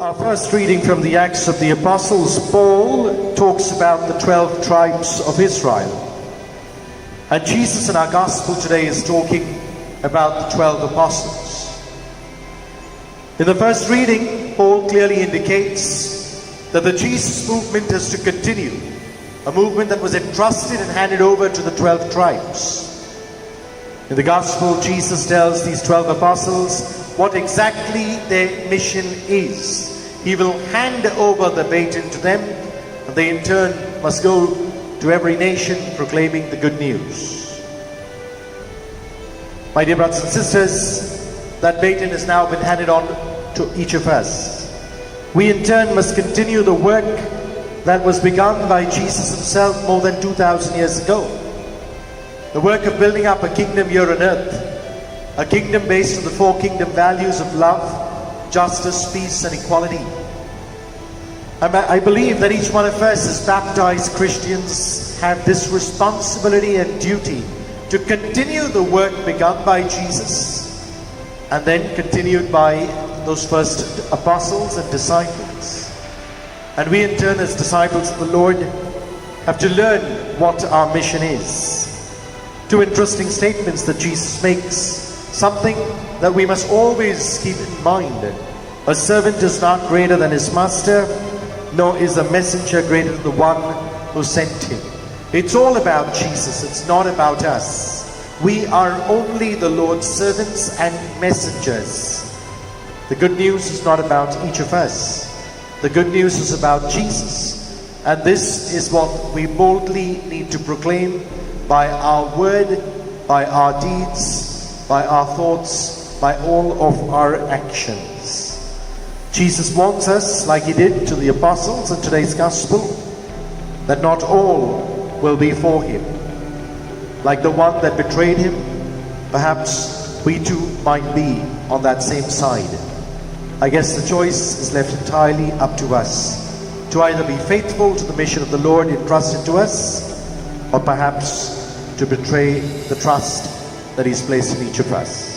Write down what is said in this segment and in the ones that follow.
Our first reading from the Acts of the Apostles, Paul talks about the 12 tribes of Israel. And Jesus in our gospel today is talking about the 12 apostles. In the first reading, Paul clearly indicates that the Jesus movement is to continue, a movement that was entrusted and handed over to the 12 tribes. In the gospel, Jesus tells these 12 apostles what exactly their mission is. He will hand over the baton to them, and they in turn must go to every nation proclaiming the good news. My dear brothers and sisters, that baton has now been handed on to each of us. We in turn must continue the work that was begun by Jesus himself more than 2,000 years ago. The work of building up a kingdom here on earth, a kingdom based on the 4 kingdom values of love, justice, peace, and equality. I believe that each one of us as baptized Christians have this responsibility and duty to continue the work begun by Jesus and then continued by those first apostles and disciples. And we in turn as disciples of the Lord have to learn what our mission is. 2 interesting statements that Jesus makes, something that we must always keep in mind. A servant is not greater than his master, nor is a messenger greater than the one who sent him. It's all about Jesus, it's not about us. We are only the Lord's servants and messengers. The good news is not about each of us. The good news is about Jesus. And this is what we boldly need to proclaim by our word, by our deeds, by our thoughts, by all of our actions. Jesus wants us, like he did to the apostles in today's gospel, that not all will be for him. Like the one that betrayed him, perhaps we too might be on that same side. I guess the choice is left entirely up to us, to either be faithful to the mission of the Lord entrusted to us, or perhaps to betray the trust that he's placed in each of us.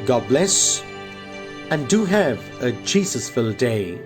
God bless, and do have a Jesus-filled day.